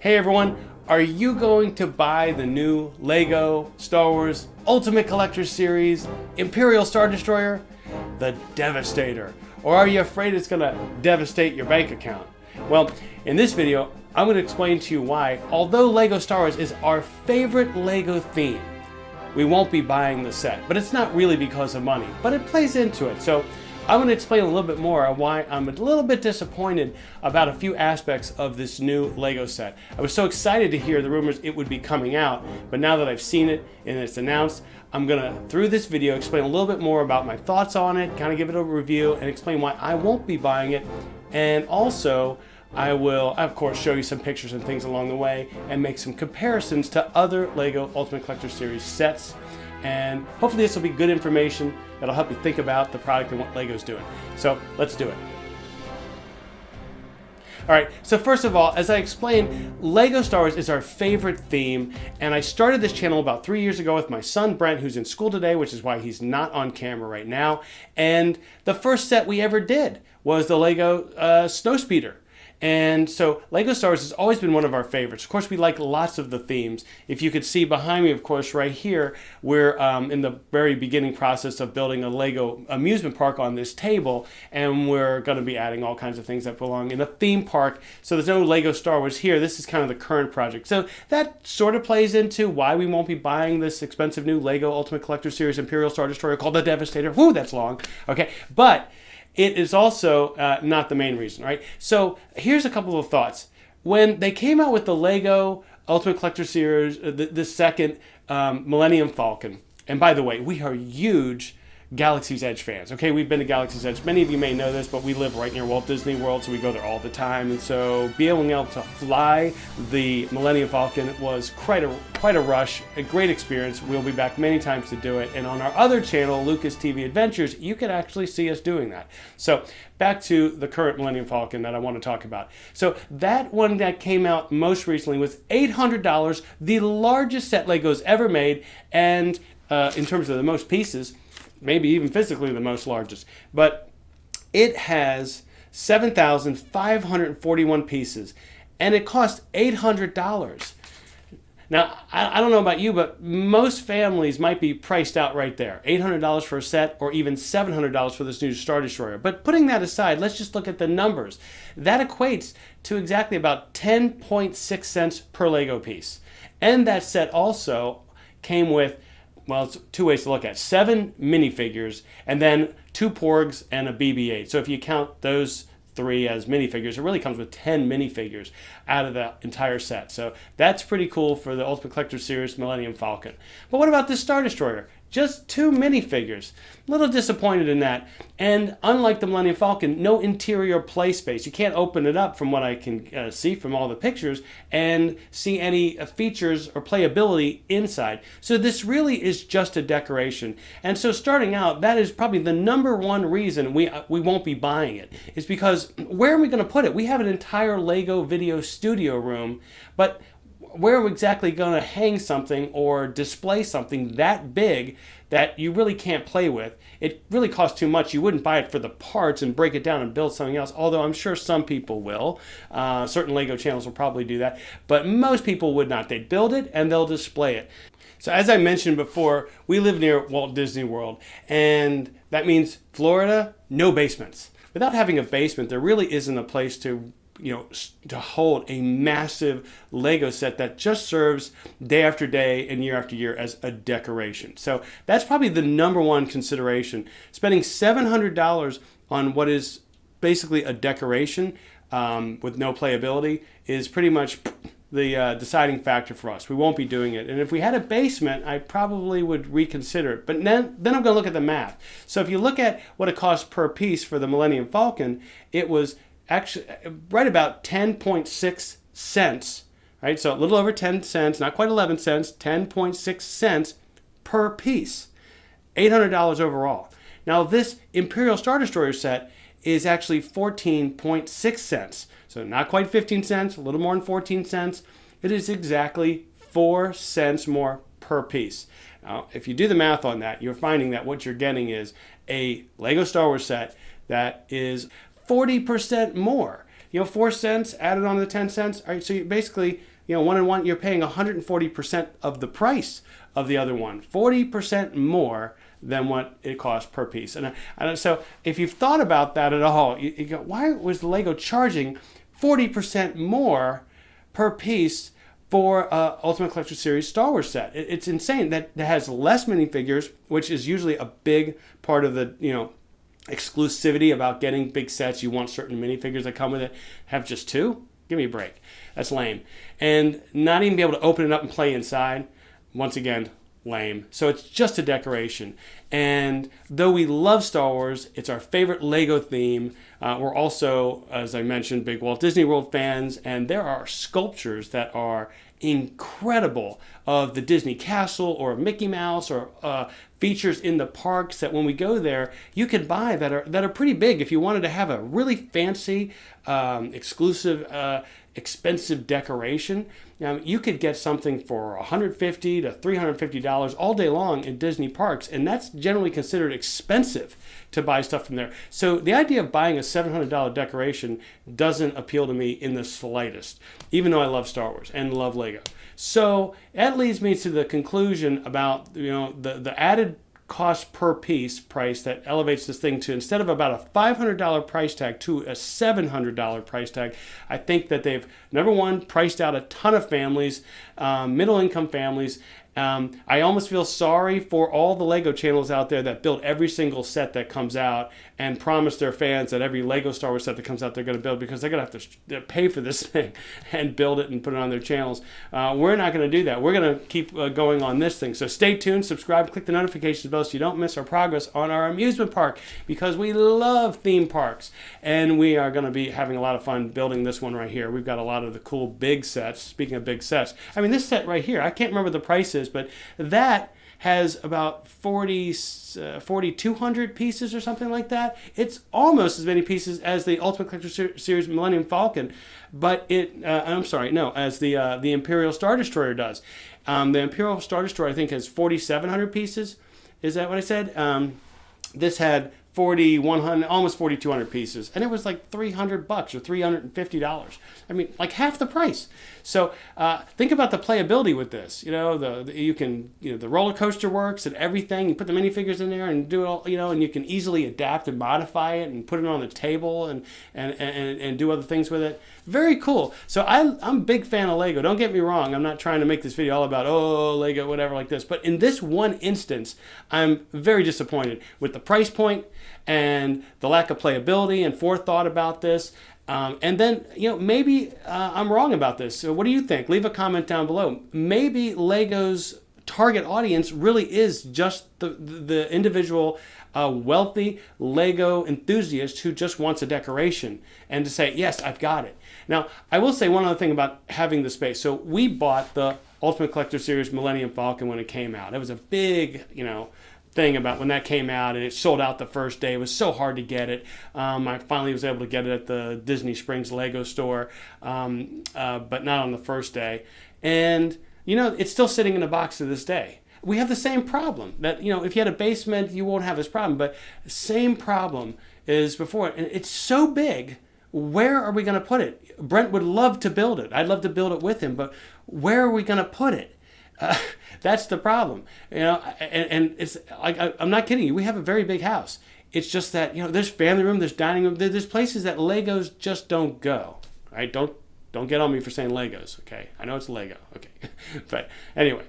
Hey everyone, are you going to buy the new LEGO Star Wars Ultimate Collector Series Imperial Star Destroyer, the Devastator? Or are you afraid it's going to devastate your bank account? Well, in this video, I'm going to explain to you why, although LEGO Star Wars is our favorite LEGO theme, we won't be buying the set. But it's not really because of money, but it plays into it. So I'm going to explain a little bit more on why I'm a little bit disappointed about a few aspects of this new LEGO set. I was so excited to hear the rumors it would be coming out, but now that I've seen it and it's announced, I'm going to, through this video, explain a little bit more about my thoughts on it, kind of give it a review, and explain why I won't be buying it. And also, I will, of course, show you some pictures and things along the way and make some comparisons to other LEGO Ultimate Collector Series sets. And hopefully this will be good information that'll help you think about the product and what LEGO's doing. So let's do it. All right, so first of all, as I explained, LEGO Star Wars is our favorite theme, and I started this channel about 3 years ago with my son Brent, who's in school today, which is why he's not on camera right now. And the first set we ever did was the LEGO Snowspeeder. And so LEGO Star Wars has always been one of our favorites. Of course, we like lots of the themes. If you could see behind me, of course, right here, we're in the very beginning process of building a LEGO amusement park on this table, and we're going to be adding all kinds of things that belong in a theme park. So there's no LEGO Star Wars here. This is kind of the current project. So that sort of plays into why we won't be buying this expensive new LEGO Ultimate Collector Series Imperial Star Destroyer called the Devastator. Whoo, that's long. Okay, but it is also not the main reason, right? So here's a couple of thoughts. When they came out with the LEGO Ultimate Collector Series, the second Millennium Falcon, and by the way, we are huge Galaxy's Edge fans, okay? We've been to Galaxy's Edge. Many of you may know this, but we live right near Walt Disney World, so we go there all the time. And so being able to fly the Millennium Falcon was quite a rush, a great experience. We'll be back many times to do it. And on our other channel, Lucas TV Adventures, you can actually see us doing that. So back to the current Millennium Falcon that I want to talk about. So that one that came out most recently was $800, the largest set LEGO's ever made, and in terms of the most pieces, maybe even physically the most largest, but it has 7,541 pieces, and it cost $800. Now, I don't know about you, but most families might be priced out right there. $800 for a set, or even $700 for this new Star Destroyer. But putting that aside, let's just look at the numbers. That equates to exactly about 10.6 cents per LEGO piece. And that set also came with, well, it's two ways to look at it. 7 minifigures, and then 2 Porgs and a BB-8. So if you count those 3 as minifigures, it really comes with 10 minifigures out of the entire set. So that's pretty cool for the Ultimate Collector Series Millennium Falcon. But what about this Star Destroyer? Just 2 minifigures. A little disappointed in that. And unlike the Millennium Falcon, no interior play space. You can't open it up from what I can see from all the pictures and see any features or playability inside. So this really is just a decoration. And so starting out, that is probably the #1 reason we won't be buying it. Is because where are we going to put it? We have an entire LEGO video studio room, but where are we exactly going to hang something or display something that big that you really can't play with? It really costs too much. You wouldn't buy it for the parts and break it down and build something else, although I'm sure some people will. Certain LEGO channels will probably do that, but most people would not. They'd build it and they'll display it. So as I mentioned before, we live near Walt Disney World, and that means Florida, no basements. Without having a basement, there really isn't a place to hold a massive LEGO set that just serves day after day and year after year as a decoration. So that's probably the #1 consideration. Spending $700 on what is basically a decoration with no playability is pretty much the deciding factor for us. We won't be doing it. And if we had a basement, I probably would reconsider it. But then I'm going to look at the math. So if you look at what it costs per piece for the Millennium Falcon, it was actually right about 10.6 cents, right? So a little over 10 cents, not quite 11 cents, 10.6 cents per piece. $800 overall. Now this Imperial Star Destroyer set is actually 14.6 cents. So not quite 15 cents, a little more than 14 cents. It is exactly 4 cents more per piece. Now, if you do the math on that, you're finding that what you're getting is a LEGO Star Wars set that is 40% more 4 cents added on to the 10 cents. All right, so you basically, 1-in-1, you're paying 140% of the price of the other one, 40% more than what it costs per piece. And so if you've thought about that at all, you go, why was Lego charging 40% more per piece for Ultimate Collector Series Star Wars set? It's insane. That has less minifigures, which is usually a big part of the, exclusivity about getting big sets. You want certain minifigures that come with it. Have just 2? Give me a break. That's lame. And not even be able to open it up and play inside. Once again, lame. So it's just a decoration. And though we love Star Wars, it's our favorite Lego theme. We're also, as I mentioned, big Walt Disney World fans, and there are sculptures that are incredible of the Disney Castle or Mickey Mouse or features in the parks that when we go there you can buy that are pretty big. If you wanted to have a really fancy, exclusive, expensive decoration, you could get something for $150 to $350 all day long in Disney parks, and that's generally considered expensive to buy stuff from there. So the idea of buying a $700 decoration doesn't appeal to me in the slightest, even though I love Star Wars and love Lego. So that leads me to the conclusion about the added cost per piece price that elevates this thing to, instead of about a $500 price tag, to a $700 price tag. I think that they've, number one, priced out a ton of families, middle income families. I almost feel sorry for all the Lego channels out there that build every single set that comes out and promise their fans that every Lego Star Wars set that comes out they're going to build, because they're going to have to pay for this thing and build it and put it on their channels. We're not going to do that. We're going to keep going on this thing. So stay tuned, subscribe, click the notifications bell so you don't miss our progress on our amusement park, because we love theme parks. And we are going to be having a lot of fun building this one right here. We've got a lot of the cool big sets. Speaking of big sets, I mean, this set right here, I can't remember the price is, but that has about 4,200 pieces or something like that. It's almost as many pieces as the Ultimate Collector Series Millennium Falcon, but as the Imperial Star Destroyer does. The Imperial Star Destroyer, I think, has 4,700 pieces. Is that what I said? This had 4,100, almost 4,200 pieces, and it was like $300 or $350. I mean, like half the price. So think about the playability with this. You can the roller coaster works and everything. You put the minifigures in there and do it all. And you can easily adapt and modify it and put it on the table and do other things with it. Very cool. So I'm a big fan of Lego. Don't get me wrong. I'm not trying to make this video all about Lego, whatever like this. But in this one instance, I'm very disappointed with the price point and the lack of playability and forethought about this. And then, maybe I'm wrong about this. So what do you think? Leave a comment down below. Maybe Lego's target audience really is just the individual wealthy Lego enthusiast who just wants a decoration and to say, yes, I've got it. Now, I will say one other thing about having the space. So we bought the Ultimate Collector Series Millennium Falcon when it came out. It was a big, thing about when that came out, and it sold out the first day. It was so hard to get it. I finally was able to get it at the Disney Springs Lego store, but not on the first day. And it's still sitting in a box to this day. We have the same problem that if you had a basement, you won't have this problem, but same problem is before. And it's so big. Where are we going to put it? Brent would love to build it. I'd love to build it with him, but where are we going to put it? That's the problem, and it's like, I'm not kidding you. We have a very big house. It's just that, there's family room, there's dining room, there's places that Legos just don't go, right? Don't get on me for saying Legos, okay? I know it's Lego, okay? But anyway,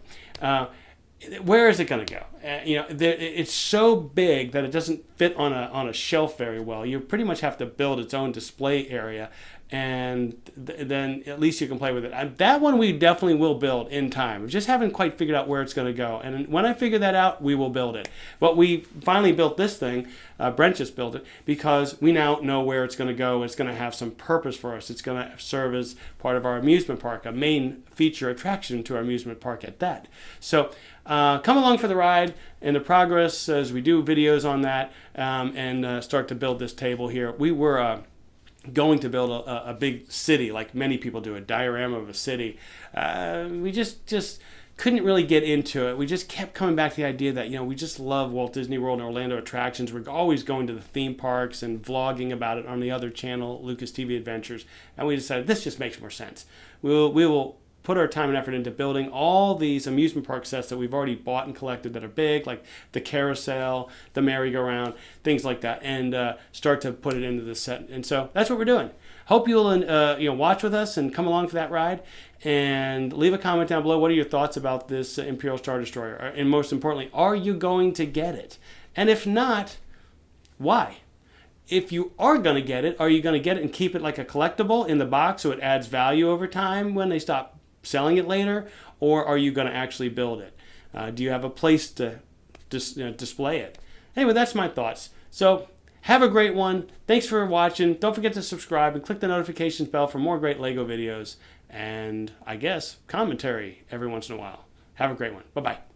where is it going to go? It's so big that it doesn't fit on a shelf very well. You pretty much have to build its own display area, and then at least you can play with it. That one we definitely will build in time. We just haven't quite figured out where it's going to go, and when I figure that out, we will build it. But we finally built this thing. Brent just built it because we now know where it's going to go. It's going to have some purpose for us. It's going to serve as part of our amusement park, a main feature attraction to our amusement park at that. So come along for the ride and the progress as we do videos on that, and start to build this table here. We were going to build a big city like many people do, a diorama of a city. We just couldn't really get into it. We just kept coming back to the idea that, we just love Walt Disney World and Orlando attractions. We're always going to the theme parks and vlogging about it on the other channel, Lucas TV Adventures. And we decided this just makes more sense. We will put our time and effort into building all these amusement park sets that we've already bought and collected that are big, like the carousel, the merry-go-round, things like that, and start to put it into the set. And so that's what we're doing. Hope you'll watch with us and come along for that ride, and leave a comment down below. What are your thoughts about this Imperial Star Destroyer? And most importantly, are you going to get it? And if not, why? If you are going to get it, are you going to get it and keep it like a collectible in the box so it adds value over time when they stop selling it later? Or are you going to actually build it? Do you have a place to display it? Anyway, that's my thoughts. So have a great one. Thanks for watching. Don't forget to subscribe and click the notifications bell for more great LEGO videos and, I guess, commentary every once in a while. Have a great one. Bye-bye.